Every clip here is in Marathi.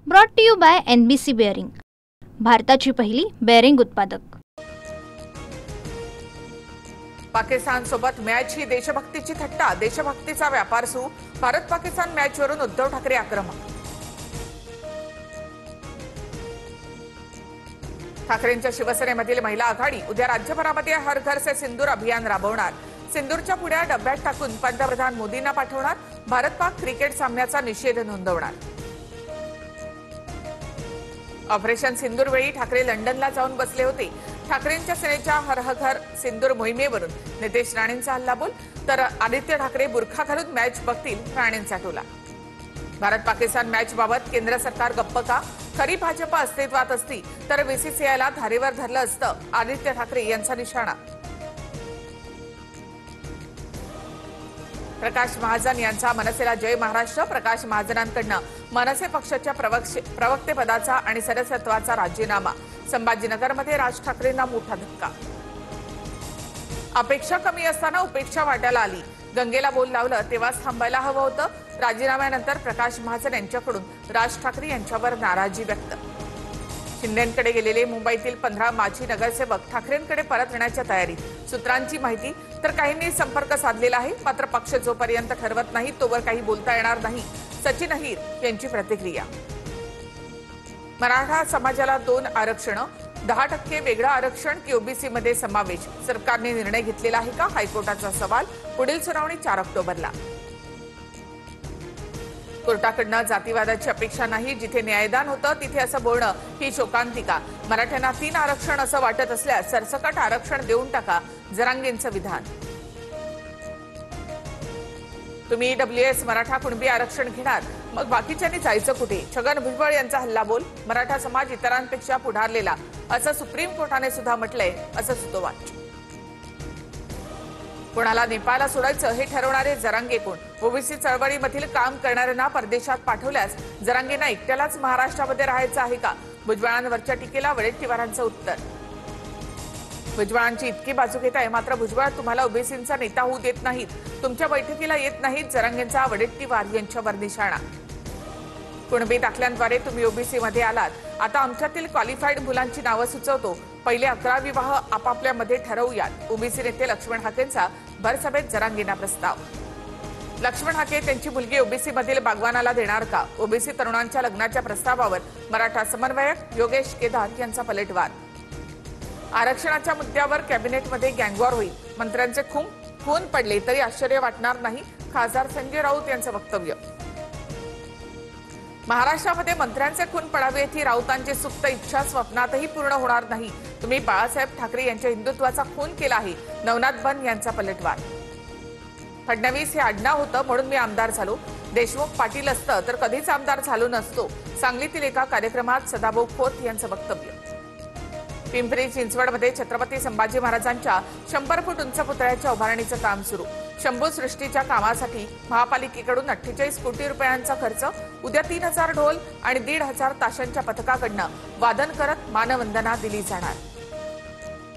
Brought to you by NBC bearing, भारताची पहिली बेअरिंग उत्पादक। पाकिस्तान सोबत मॅच ही देशभक्तीची थट्टा, देशभक्तीचा व्यापार सुरू। भारत पाकिस्तान मॅचवरून उद्धव ठाकरे आक्रमक। ठाकरेंच्या शिवसेनेमधील महिला आघाडी उद्या राज्यभरामध्ये हर घर से सिंदूर अभियान राबवणार। सिंदूरच्या पुड्या डब्यात टाकून पंतप्रधान मोदींना पाठवणार। भारत पाक क्रिकेट सामन्याचा निषेध नोंदवणार। ऑपरेशन सिंदूर वेळी ठाकरे लंडनला जाऊन बसले होते। ठाकरेंच्या सेनेच्या हर घर सिंदूर मोहिमेवरून नितेश राणेंचा हल्लाबोल, तर आदित्य ठाकरे बुरखा घालून मॅच बघतील, राणेंचा टोला। भारत पाकिस्तान मॅच बाबत केंद्र सरकार गप्प का? खरी भाजप अस्तित्वात असती तर BCCIला धारेवर धरलं असतं, आदित्य ठाकरे यांचा निशाणा। प्रकाश महाजन यांचा मनसेला जय महाराष्ट्र। प्रकाश महाजनांकडनं मनसे पक्षाच्या प्रवक्तेपदाचा आणि सदस्यत्वाचा राजीनामा। संभाजीनगरमध्ये राज ठाकरेंना मोठा धक्का। अपेक्षा कमी असताना उपेक्षा वाटायला आली। गंगेला बोल लावलं तेव्हाच थांबायला हवं होतं। राजीनाम्यानंतर प्रकाश महाजन यांच्याकडून राज ठाकरे यांच्यावर नाराजी व्यक्त। शिंदेंकडे गेलेले मुंबईतील 15 माजी नगरसेवक ठाकरेंकडे परत येण्याच्या तयारीत। सूत्रांची माहिती तर काहींनी संपर्क साधलेला आहे, मात्र पक्ष जोपर्यंत ठरवत नाही तोवर काही बोलता येणार नाही। सचिन अहिर यांची प्रतिक्रिया। मराठा समाजाला 2 आरक्षण, 10% वेगळं आरक्षण की OBC मध्ये समावेश, सरकारने निर्णय घेतलेला आहे का? हायकोर्टाचा सवाल। पुढील सुनावणी 4 ऑक्टोबरला। कोर्टाकडनं जातीवादाची अपेक्षा नाही, जिथे न्यायदान होतं तिथे असं बोलणं ही शोकांतिका। मराठ्यांना 3 आरक्षण असं वाटत असल्यास सरसकट आरक्षण देऊन टाका, जरांगेंचं विधान। तुम्ही EWS मराठा कुणबी आरक्षण घेणार, मग बाकीच्यांनी जायचं कुठे? छगन भुजबळ यांचा हल्लाबोल। मराठा समाज इतरांपेक्षा पुढारलेला असं सुप्रीम कोर्टाने सुद्धा म्हटलंय, असं सुतोवाच। कोणाला नेपाळला सोडायचं हे ठरवणारे जरांगे कोण? OBC चळवळीमधील काम करणाऱ्यांना परदेशात पाठवल्यास जरांगेंना एकट्यालाच महाराष्ट्रामध्ये राहायचं आहे का? भुजबळांवरच्या टीकेला वडेट्टीवारांचं उत्तर। भुजबळांची इतकी बाजू घेत आहे, मात्र भुजबळ तुम्हाला OBCंचा नेता होऊ देत नाहीत, तुमच्या बैठकीला येत नाहीत, जरांगेंचा वडेट्टीवार यांच्यावर निशाणा। कुणबी दाखल्यांद्वारे तुम्ही OBC मध्ये आलात, आता आमच्यातील क्वालिफाईड मुलांची नावं सुचवतो, पहिले 11 विवाह आपापल्यामध्ये ठरवूयात। OBC नेते लक्ष्मण हाकेंचा भरसभेत जरांगेंना प्रस्ताव। लक्ष्मण हाके त्यांची मुलगी OBC मधील बागवानाला देणार का? OBC तरुणांच्या लग्नाच्या प्रस्तावावर मराठा समन्वयक योगेश केदार यांचा पलटवार। आरक्षणाच्या मुद्द्यावर कॅबिनेटमध्ये गँगवॉर होईल, मंत्र्यांचे खून पडले तरी आश्चर्य वाटणार नाही, खासदार संजय राऊत यांचं वक्तव्य। महाराष्ट्रामध्ये मंत्र्यांचे खून पडावेत ही राऊतांची सुप्त इच्छा स्वप्नातही पूर्ण होणार नाही। तुम्ही बाळासाहेब ठाकरे यांच्या हिंदुत्वाचा खून केला आहे, नवनाथ बन यांचा पलटवार। फडणवीस हे आडनाव होतं म्हणून मी आमदार झालो, देशमुख पाटील असतं तर कधीच आमदार झालो नसतो, सांगलीतील एका कार्यक्रमात सदाभाऊ खोत यांचं वक्तव्य। पिंपरी चिंचवडमध्ये छत्रपती संभाजी महाराजांच्या 100 फूट उंच पुतळ्याच्या उभारणीचं काम सुरू। शंभू सृष्टीच्या कामासाठी महापालिकेकडून 48 कोटी रुपयांचा खर्च। उद्या 3000 ढोल आणि 1500 ताशांच्या पथकाकडनं वादन करत मानवंदना दिली जाणार।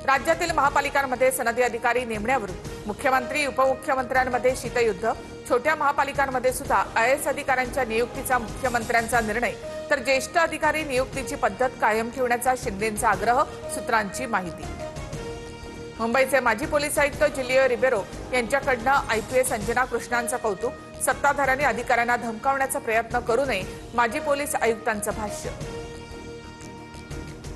राज्यातील महापालिकांमध्ये सनदी अधिकारी नेमण्यावरून मुख्यमंत्री उपमुख्यमंत्र्यांमध्ये शीतयुद्ध। छोट्या महापालिकांमध्ये सुद्धा IAS अधिकाऱ्यांच्या नियुक्तीचा मुख्यमंत्र्यांचा निर्णय, तर ज्येष्ठ अधिकारी नियुक्तीची पद्धत कायम ठेवण्याचा शिंदेंचा आग्रह, सूत्रांची माहिती। मुंबईचे माजी पोलीस आयुक्त जुलिओ रिबेरो यांच्याकडनं IPS अंजना कृष्णांचं कौतुक। सत्ताधाऱ्यांनी अधिकाऱ्यांना धमकावण्याचा प्रयत्न करू नये, माजी पोलीस आयुक्तांचं भाष्य।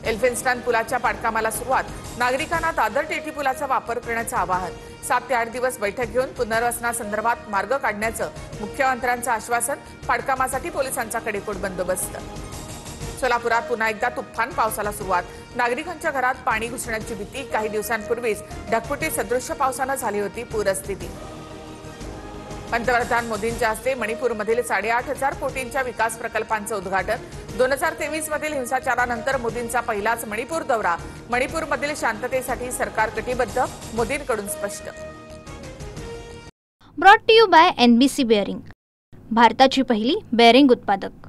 एल्फिन्स्टन पुलाच्या पाडकामाला सुरुवात, नागरिकांना दादर टेटी पुलाचा वापर करण्याचं आवाहन। 7 ते 8 दिवस बैठक घेऊन पुनर्वसनासंदर्भात मार्ग काढण्याचं मुख्यमंत्र्यांचं आश्वासन। पाडकामासाठी पोलिसांचा कडेकोट बंदोबस्त। सोलापुरात पुन्हा एकदा तुफान पावसाला सुरुवात, नागरिकांच्या घरात पाणी घुसण्याची भीती। काही दिवसांपूर्वीच ढगफुटी सदृश्य पावसानं झाली होती पूरस्थिती। पंतप्रधान मोदींच्या हस्ते मणिपूरमधील 8500 कोटींच्या विकास प्रकल्पांचं उद्घाटन। 2023 मधील हिंसाचारानंतर मोदींचा पहिलाच मणिपूर दौरा। मणिपूरमधील शांततेसाठी सरकार कटिबद्ध, मोदींकडून स्पष्ट। Brought to you by NBC bearing, भारताची पहिली बेअरिंग उत्पादक।